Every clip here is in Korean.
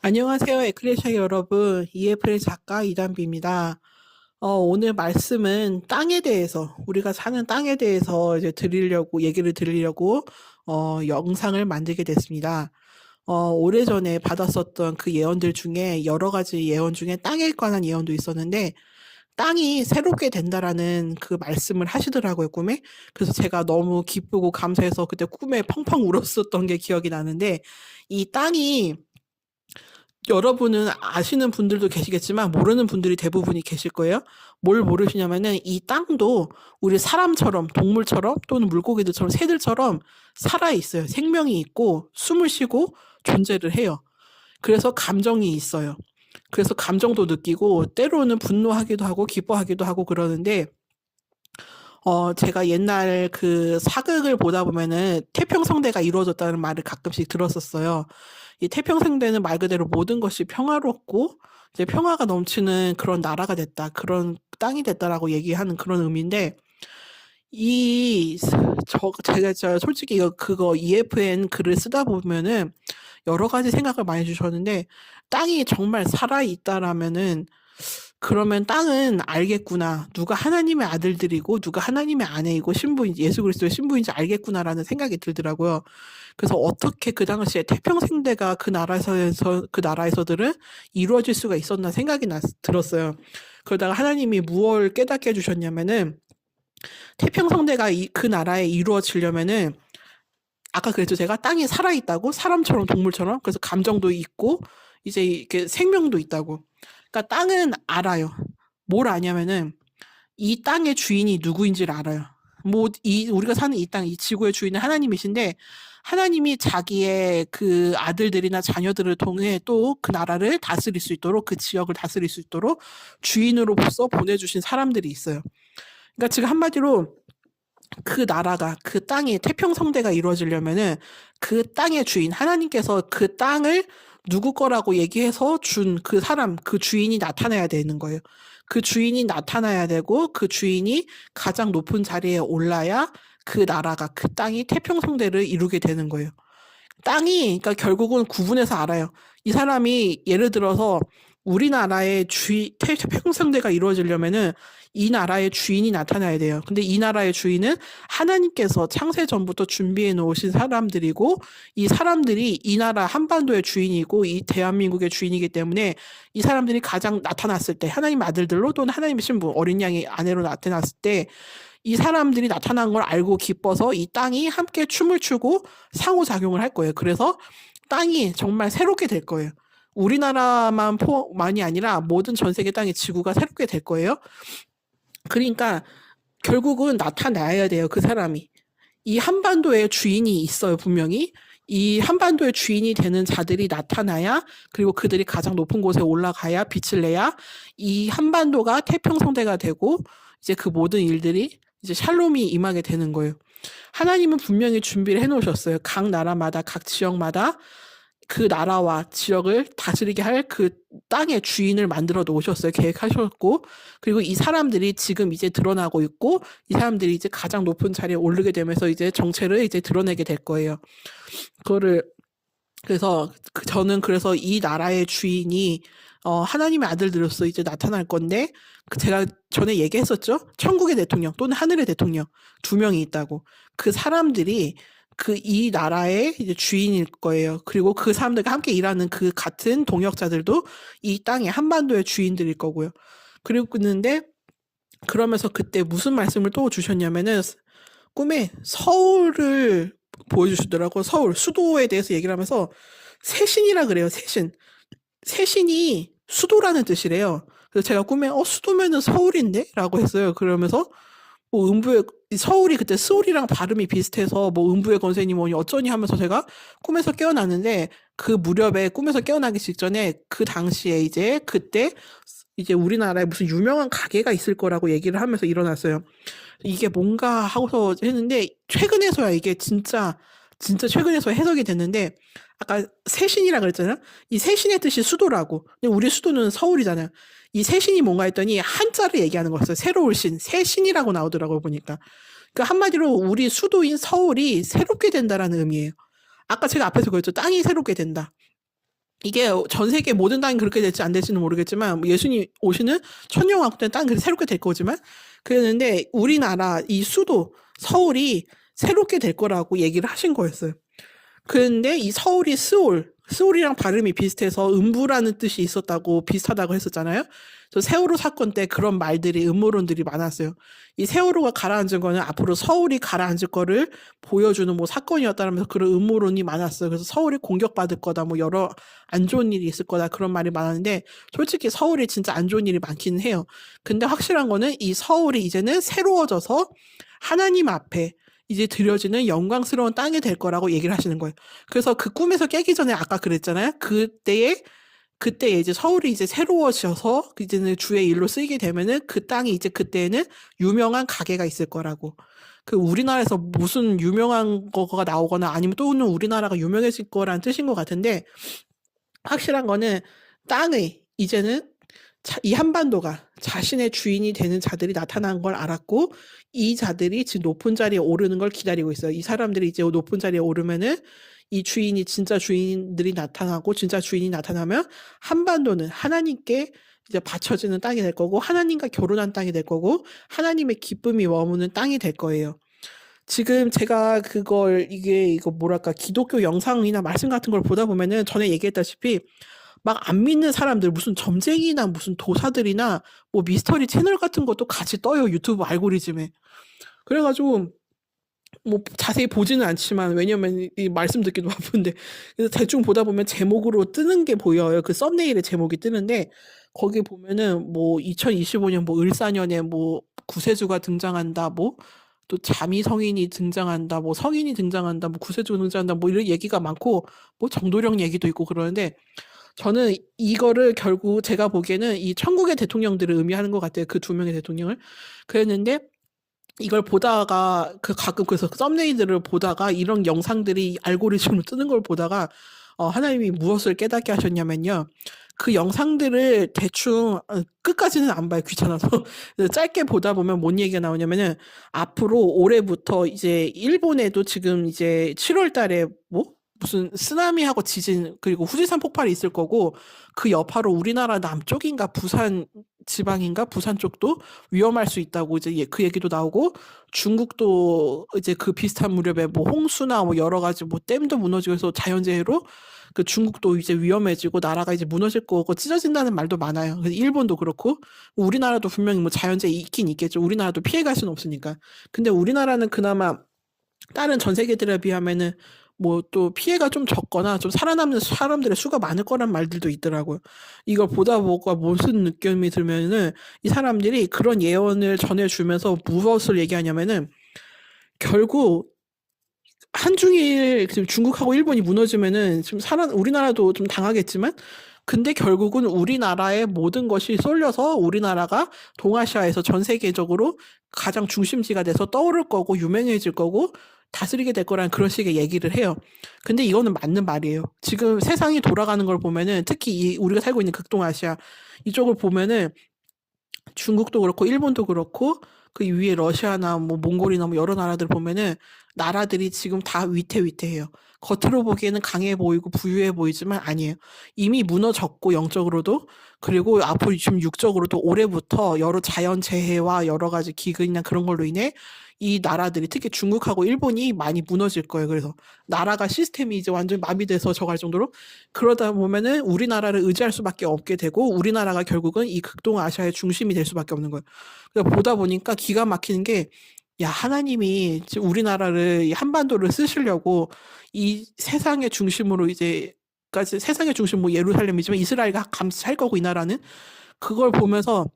안녕하세요, 에클레시아 여러분. EFL 작가 이담비입니다. 오늘 말씀은 땅에 대해서, 우리가 사는 땅에 대해서 이제 얘기를 드리려고, 영상을 만들게 됐습니다. 오래전에 받았었던 그 예언들 중에 여러 가지 예언 중에 땅에 관한 예언도 있었는데, 땅이 새롭게 된다라는 그 말씀을 하시더라고요, 꿈에. 그래서 제가 너무 기쁘고 감사해서 그때 꿈에 펑펑 울었었던 게 기억이 나는데, 이 땅이 여러분은 아시는 분들도 계시겠지만 모르는 분들이 대부분이 계실 거예요. 뭘 모르시냐면은 이 땅도 우리 사람처럼 동물처럼 또는 물고기들처럼 새들처럼 살아 있어요. 생명이 있고 숨을 쉬고 존재를 해요. 그래서 감정이 있어요. 그래서 감정도 느끼고 때로는 분노하기도 하고 기뻐하기도 하고 그러는데 제가 옛날 그 사극을 보다 보면은 태평성대가 이루어졌다는 말을 가끔씩 들었었어요. 이 태평성대는 말 그대로 모든 것이 평화롭고 이제 평화가 넘치는 그런 나라가 됐다. 그런 땅이 됐다라고 얘기하는 그런 의미인데 이 제가 솔직히 그거 EFN 글을 쓰다 보면은 여러 가지 생각을 많이 주셨는데 땅이 정말 살아 있다라면은 그러면 땅은 알겠구나. 누가 하나님의 아들들이고 누가 하나님의 아내이고 예수 그리스도의 신부인지 알겠구나라는 생각이 들더라고요. 그래서 어떻게 그 당시에 태평성대가 그 나라에서들은 이루어질 수가 있었나 생각이 들었어요. 그러다가 하나님이 무엇을 깨닫게 해주셨냐면은 태평성대가 그 나라에 이루어지려면은 아까 그랬죠. 제가 땅이 살아있다고 사람처럼 동물처럼 그래서 감정도 있고 이제 이렇게 생명도 있다고. 그러니까 땅은 알아요. 뭘 아냐면은 이 땅의 주인이 누구인지를 알아요. 우리가 사는 이 땅, 이 지구의 주인은 하나님이신데 하나님이 자기의 그 아들들이나 자녀들을 통해 또 그 나라를 다스릴 수 있도록 그 지역을 다스릴 수 있도록 주인으로서 보내주신 사람들이 있어요. 그러니까 지금 한마디로 그 나라가 그 땅이 태평성대가 이루어지려면은 그 땅의 주인 하나님께서 그 땅을 누구 거라고 얘기해서 준 그 사람 그 주인이 나타나야 되는 거예요. 그 주인이 나타나야 되고 그 주인이 가장 높은 자리에 올라야 그 나라가 그 땅이 태평성대를 이루게 되는 거예요. 땅이 그러니까 결국은 구분해서 알아요. 이 사람이 예를 들어서 우리나라의 태평성대가 이루어지려면은 이 나라의 주인이 나타나야 돼요. 근데 이 나라의 주인은 하나님께서 창세 전부터 준비해 놓으신 사람들이고 이 사람들이 이 나라 한반도의 주인이고 이 대한민국의 주인이기 때문에 이 사람들이 가장 나타났을 때 하나님 아들들로 또는 하나님의 신부 어린 양의 아내로 나타났을 때 이 사람들이 나타난 걸 알고 기뻐서 이 땅이 함께 춤을 추고 상호작용을 할 거예요. 그래서 땅이 정말 새롭게 될 거예요. 우리나라만이 아니라 모든 전 세계 땅의 지구가 새롭게 될 거예요. 그러니까 결국은 나타나야 돼요. 그 사람이. 이 한반도에 주인이 있어요. 분명히. 이 한반도의 주인이 되는 자들이 나타나야 그리고 그들이 가장 높은 곳에 올라가야 빛을 내야 이 한반도가 태평성대가 되고 이제 그 모든 일들이 이제 샬롬이 임하게 되는 거예요. 하나님은 분명히 준비를 해놓으셨어요. 각 나라마다 각 지역마다 그 나라와 지역을 다스리게 할 그 땅의 주인을 만들어 놓으셨어요. 계획하셨고 그리고 이 사람들이 지금 이제 드러나고 있고 이 사람들이 이제 가장 높은 자리에 오르게 되면서 이제 정체를 이제 드러내게 될 거예요. 그거를 그래서 저는 그래서 이 나라의 주인이 하나님의 아들들로서 이제 나타날 건데 제가 전에 얘기했었죠. 천국의 대통령 또는 하늘의 대통령 두 명이 있다고. 그 사람들이 그 이 나라의 이제 주인일 거예요. 그리고 그 사람들과 함께 일하는 그 같은 동역자들도 이 땅의 한반도의 주인들일 거고요. 그리고 근데 그러면서 그때 무슨 말씀을 또 주셨냐면은 꿈에 서울을 보여주시더라고. 서울 수도에 대해서 얘기를 하면서 세신이라 그래요. 세신. 세신이 수도라는 뜻이래요. 그래서 제가 꿈에 수도면은 서울인데? 라고 했어요. 그러면서 뭐 서울이 그때 서울이랑 발음이 비슷해서 뭐 음부의 권세니 뭐니 어쩌니 하면서 제가 꿈에서 깨어났는데 그 무렵에 꿈에서 깨어나기 직전에 그 당시에 이제 그때 이제 우리나라에 무슨 유명한 가게가 있을 거라고 얘기를 하면서 일어났어요. 이게 뭔가 하고서 했는데 최근에서야 이게 진짜 최근에서 해석이 됐는데 아까 세신이라 그랬잖아요. 이 세신의 뜻이 수도라고. 근데 우리 수도는 서울이잖아요. 이 세신이 뭔가 했더니 한자를 얘기하는 거였어요. 새로울 신, 새신이라고 나오더라고요, 보니까. 그러니까 한마디로 우리 수도인 서울이 새롭게 된다라는 의미예요. 아까 제가 앞에서 그랬죠. 땅이 새롭게 된다. 이게 전 세계 모든 땅이 그렇게 될지 안 될지는 모르겠지만 뭐 예수님 오시는 천년왕국 때는 땅이 새롭게 될 거지만 그랬는데 우리나라 이 수도 서울이 새롭게 될 거라고 얘기를 하신 거였어요. 그런데 이 서울이 스올이랑 발음이 비슷해서 음부라는 뜻이 있었다고 비슷하다고 했었잖아요. 그래서 세월호 사건 때 그런 말들이 음모론들이 많았어요. 이 세월호가 가라앉은 거는 앞으로 서울이 가라앉을 거를 보여주는 뭐 사건이었다면서 그런 음모론이 많았어요. 그래서 서울이 공격받을 거다, 뭐 여러 안 좋은 일이 있을 거다 그런 말이 많았는데 솔직히 서울이 진짜 안 좋은 일이 많기는 해요. 근데 확실한 거는 이 서울이 이제는 새로워져서 하나님 앞에 이제 드려지는 영광스러운 땅이 될 거라고 얘기를 하시는 거예요. 그래서 그 꿈에서 깨기 전에 아까 그랬잖아요. 그때 이제 서울이 이제 새로워져서 이제는 주의 일로 쓰이게 되면은 그 땅이 이제 그때에는 유명한 가게가 있을 거라고. 그 우리나라에서 무슨 유명한 거가 나오거나 아니면 또는 우리나라가 유명해질 거라는 뜻인 것 같은데 확실한 거는 땅의 이제는 이 한반도가 자신의 주인이 되는 자들이 나타난 걸 알았고 이 자들이 지금 높은 자리에 오르는 걸 기다리고 있어요. 이 사람들이 이제 높은 자리에 오르면은 이 주인이 진짜 주인들이 나타나고 진짜 주인이 나타나면 한반도는 하나님께 이제 바쳐지는 땅이 될 거고 하나님과 결혼한 땅이 될 거고 하나님의 기쁨이 머무는 땅이 될 거예요. 지금 제가 이거 뭐랄까 기독교 영상이나 말씀 같은 걸 보다 보면은 전에 얘기했다시피 막 안 믿는 사람들 무슨 점쟁이나 무슨 도사들이나 뭐 미스터리 채널 같은 것도 같이 떠요 유튜브 알고리즘에. 그래가지고 뭐 자세히 보지는 않지만 왜냐면 이 말씀 듣기도 바쁜데 그래서 대충 보다 보면 제목으로 뜨는 게 보여요. 그 썸네일에 제목이 뜨는데 거기 보면은 뭐 2025년 뭐 을사년에 뭐 구세주가 등장한다 뭐 또 자미 성인이 등장한다 뭐 성인이 등장한다 뭐 구세주가 등장한다 뭐 이런 얘기가 많고 뭐 정도령 얘기도 있고 그러는데 저는 이거를 결국 제가 보기에는 이 천국의 대통령들을 의미하는 것 같아요. 그 두 명의 대통령을. 그랬는데 이걸 보다가 가끔 그래서 썸네일들을 보다가 이런 영상들이 알고리즘으로 뜨는 걸 보다가 하나님이 무엇을 깨닫게 하셨냐면요. 그 영상들을 대충 끝까지는 안 봐요. 귀찮아서. 짧게 보다 보면 뭔 얘기가 나오냐면은 앞으로 올해부터 이제 일본에도 지금 이제 7월 달에 뭐 무슨 쓰나미하고 지진 그리고 후지산 폭발이 있을 거고 그 여파로 우리나라 남쪽인가 부산 지방인가 부산 쪽도 위험할 수 있다고 이제 그 얘기도 나오고 중국도 이제 그 비슷한 무렵에 뭐 홍수나 뭐 여러 가지 뭐 댐도 무너지고 해서 자연재해로 그 중국도 이제 위험해지고 나라가 이제 무너질 거고 찢어진다는 말도 많아요. 그래서 일본도 그렇고 우리나라도 분명히 뭐 자연재해 있긴 있겠죠. 우리나라도 피해갈 수는 없으니까. 근데 우리나라는 그나마 다른 전 세계들에 비하면은 뭐 또 피해가 좀 적거나 좀 살아남는 사람들의 수가 많을 거란 말들도 있더라고요. 이걸 보다 보고 무슨 느낌이 들면은 이 사람들이 그런 예언을 전해주면서 무엇을 얘기하냐면은 결국 한중일 지금 중국하고 일본이 무너지면은 지금 우리나라도 좀 당하겠지만 근데 결국은 우리나라의 모든 것이 쏠려서 우리나라가 동아시아에서 전 세계적으로 가장 중심지가 돼서 떠오를 거고 유명해질 거고 다스리게 될 거라는 그런 식의 얘기를 해요. 근데 이거는 맞는 말이에요. 지금 세상이 돌아가는 걸 보면은 특히 우리가 살고 있는 극동아시아 이쪽을 보면은 중국도 그렇고 일본도 그렇고 그 위에 러시아나 뭐 몽골이나 뭐 여러 나라들 보면은 나라들이 지금 다 위태위태해요. 겉으로 보기에는 강해 보이고 부유해 보이지만 아니에요. 이미 무너졌고 영적으로도 그리고 앞으로 지금 육적으로도 올해부터 여러 자연재해와 여러 가지 기근이나 그런 걸로 인해 이 나라들이 특히 중국하고 일본이 많이 무너질 거예요. 그래서 나라가 시스템이 이제 완전히 마비돼서 저갈 정도로 그러다 보면은 우리나라를 의지할 수밖에 없게 되고 우리나라가 결국은 이 극동아시아의 중심이 될 수밖에 없는 거예요. 그래서 보다 보니까 기가 막히는 게 야, 하나님이 지금 우리나라를 이 한반도를 쓰시려고 이 세상의 중심으로 이제까지 세상의 중심 뭐 예루살렘이지만 이스라엘과 감시 할 거고 이 나라는 그걸 보면서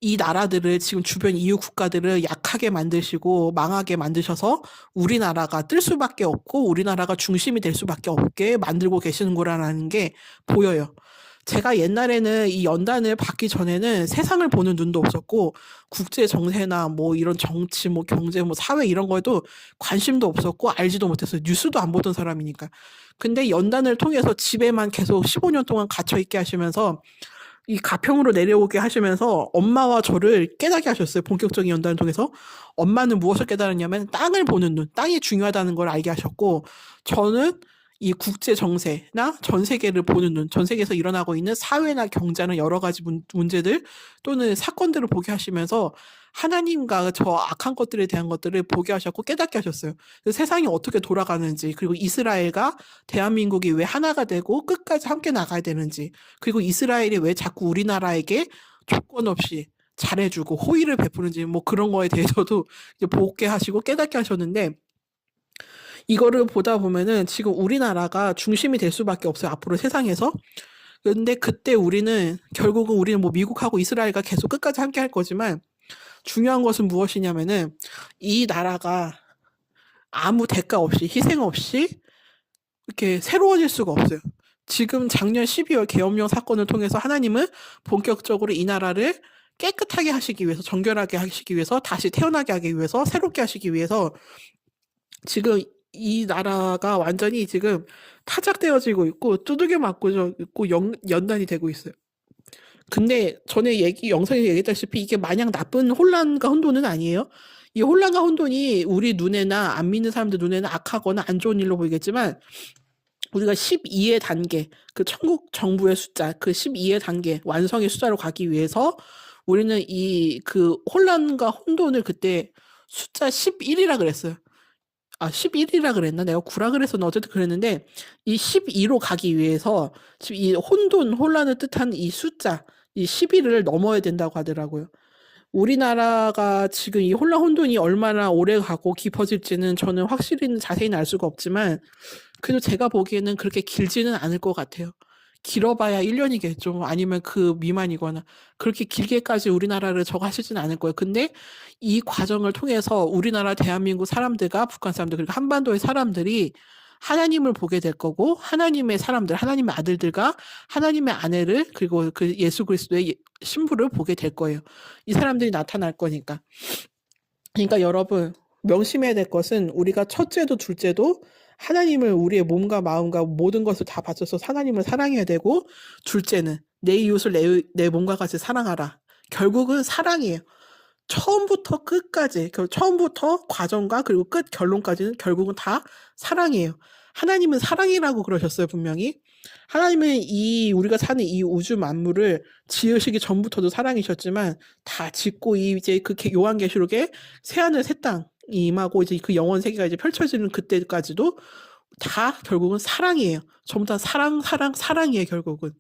이 나라들을 지금 주변 EU 국가들을 약하게 만드시고 망하게 만드셔서 우리나라가 뜰 수밖에 없고 우리나라가 중심이 될 수밖에 없게 만들고 계시는 거라는 게 보여요. 제가 옛날에는 이 연단을 받기 전에는 세상을 보는 눈도 없었고 국제 정세나 뭐 이런 정치 뭐 경제 뭐 사회 이런 거에도 관심도 없었고 알지도 못했어요. 뉴스도 안 보던 사람이니까. 근데 연단을 통해서 집에만 계속 15년 동안 갇혀 있게 하시면서 이 가평으로 내려오게 하시면서 엄마와 저를 깨닫게 하셨어요. 본격적인 연단을 통해서. 엄마는 무엇을 깨달았냐면 땅을 보는 눈, 땅이 중요하다는 걸 알게 하셨고 저는 이 국제 정세나 전 세계를 보는 눈, 전 세계에서 일어나고 있는 사회나 경제나 여러 가지 문제들 또는 사건들을 보게 하시면서 하나님과 저 악한 것들에 대한 것들을 보게 하셨고 깨닫게 하셨어요. 세상이 어떻게 돌아가는지, 그리고 이스라엘과 대한민국이 왜 하나가 되고 끝까지 함께 나가야 되는지, 그리고 이스라엘이 왜 자꾸 우리나라에게 조건 없이 잘해주고 호의를 베푸는지 뭐 그런 거에 대해서도 이제 보게 하시고 깨닫게 하셨는데, 이거를 보다 보면은 지금 우리나라가 중심이 될 수밖에 없어요. 앞으로 세상에서. 근데 그때 결국은 우리는 뭐 미국하고 이스라엘과 계속 끝까지 함께 할 거지만 중요한 것은 무엇이냐면은 이 나라가 아무 대가 없이 희생 없이 이렇게 새로워질 수가 없어요. 지금 작년 12월 계엄령 사건을 통해서 하나님은 본격적으로 이 나라를 깨끗하게 하시기 위해서, 정결하게 하시기 위해서, 다시 태어나게 하기 위해서, 새롭게 하시기 위해서 지금 이 나라가 완전히 지금 타작되어지고 있고 두들겨 맞고 있고 연단이 되고 있어요. 근데 전에 영상에서 얘기했다시피 이게 마냥 나쁜 혼란과 혼돈은 아니에요. 이 혼란과 혼돈이 우리 눈에나 안 믿는 사람들 눈에는 악하거나 안 좋은 일로 보이겠지만 우리가 12의 단계, 그 천국 정부의 숫자, 그 12의 단계, 완성의 숫자로 가기 위해서 우리는 그 혼란과 혼돈을 그때 숫자 11이라 그랬어요. 11이라 그랬나? 내가 9라 그랬었나? 어쨌든 그랬는데, 이 12로 가기 위해서, 지금 이 혼란을 뜻하는 이 숫자, 이 11을 넘어야 된다고 하더라고요. 우리나라가 지금 이 혼돈이 얼마나 오래 가고 깊어질지는 저는 확실히 자세히는 알 수가 없지만, 그래도 제가 보기에는 그렇게 길지는 않을 것 같아요. 길어봐야 1년이겠죠. 아니면 그 미만이거나. 그렇게 길게까지 우리나라를 저거 하시진 않을 거예요. 근데 이 과정을 통해서 우리나라 대한민국 사람들과 북한 사람들, 그리고 한반도의 사람들이 하나님을 보게 될 거고, 하나님의 사람들, 하나님의 아들들과 하나님의 아내를, 그리고 그 예수 그리스도의 신부를 보게 될 거예요. 이 사람들이 나타날 거니까. 그러니까 여러분, 명심해야 될 것은 우리가 첫째도 둘째도 하나님을 우리의 몸과 마음과 모든 것을 다 바쳐서 하나님을 사랑해야 되고, 둘째는 내 이웃을 내 몸과 같이 사랑하라. 결국은 사랑이에요. 처음부터 끝까지, 처음부터 과정과 그리고 끝 결론까지는 결국은 다 사랑이에요. 하나님은 사랑이라고 그러셨어요, 분명히. 하나님은 우리가 사는 이 우주 만물을 지으시기 전부터도 사랑이셨지만, 다 짓고 이제 그 요한계시록에 새하늘 새 땅이 임하고 이제 그 영원 세계가 이제 펼쳐지는 그때까지도 다 결국은 사랑이에요. 전부 다 사랑이에요, 결국은.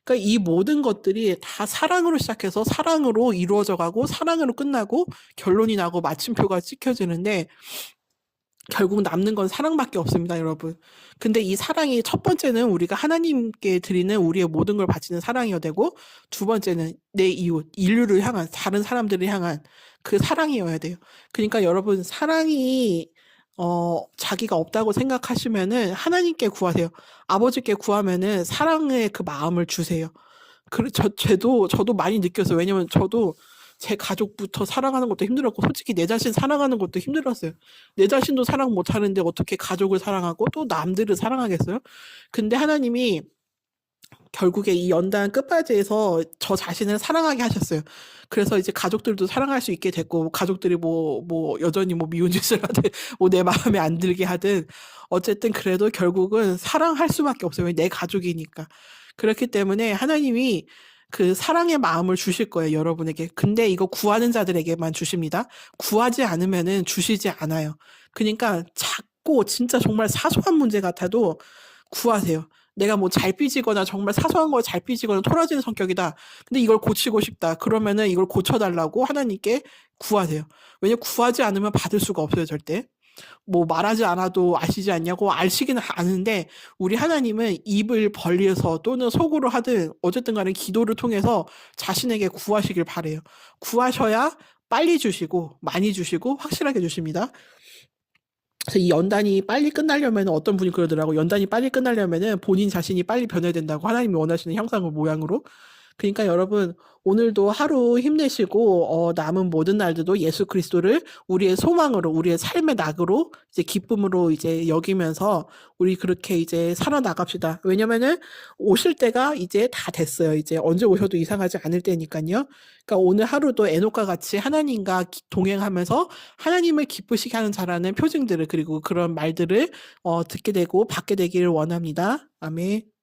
그러니까 이 모든 것들이 다 사랑으로 시작해서 사랑으로 이루어져 가고 사랑으로 끝나고 결론이 나고 마침표가 찍혀지는데 결국 남는 건 사랑밖에 없습니다, 여러분. 근데 이 사랑이 첫 번째는 우리가 하나님께 드리는 우리의 모든 걸 바치는 사랑이어야 되고, 두 번째는 내 이웃, 인류를 향한, 다른 사람들을 향한 그 사랑이어야 돼요. 그러니까 여러분, 사랑이 자기가 없다고 생각하시면은 하나님께 구하세요. 아버지께 구하면은 사랑의 그 마음을 주세요. 저도 많이 느꼈어요. 왜냐면 저도 제 가족부터 사랑하는 것도 힘들었고, 솔직히 내 자신 사랑하는 것도 힘들었어요. 내 자신도 사랑 못하는데 어떻게 가족을 사랑하고 또 남들을 사랑하겠어요? 근데 하나님이 결국에 이 연단 끝바지에서 저 자신을 사랑하게 하셨어요. 그래서 이제 가족들도 사랑할 수 있게 됐고, 가족들이 여전히 미운 짓을 하든, 내 마음에 안 들게 하든, 어쨌든 그래도 결국은 사랑할 수밖에 없어요. 왜? 내 가족이니까. 그렇기 때문에 하나님이 그 사랑의 마음을 주실 거예요, 여러분에게. 근데 이거 구하는 자들에게만 주십니다. 구하지 않으면은 주시지 않아요. 그러니까 작고 진짜 정말 사소한 문제 같아도 구하세요. 내가 잘 삐지거나 정말 사소한 걸 잘 삐지거나 토라지는 성격이다. 근데 이걸 고치고 싶다. 그러면은 이걸 고쳐달라고 하나님께 구하세요. 왜냐면 구하지 않으면 받을 수가 없어요, 절대. 말하지 않아도 아시지 않냐고, 아시기는 아는데 우리 하나님은 입을 벌려서 또는 속으로 하든 어쨌든 간에 기도를 통해서 자신에게 구하시길 바래요. 구하셔야 빨리 주시고 많이 주시고 확실하게 주십니다. 그래서 이 연단이 빨리 끝나려면 어떤 분이 그러더라고. 연단이 빨리 끝나려면은 본인 자신이 빨리 변해야 된다고, 하나님이 원하시는 형상과 모양으로. 그러니까 여러분, 오늘도 하루 힘내시고, 남은 모든 날들도 예수 그리스도를 우리의 소망으로, 우리의 삶의 낙으로, 이제 기쁨으로 이제 여기면서 우리 그렇게 이제 살아나갑시다. 왜냐면은 오실 때가 이제 다 됐어요. 이제 언제 오셔도 이상하지 않을 때니까요. 그러니까 오늘 하루도 에녹과 같이 하나님과 동행하면서 하나님을 기쁘시게 하는 자라는 표징들을, 그리고 그런 말들을 듣게 되고 받게 되기를 원합니다. 아멘.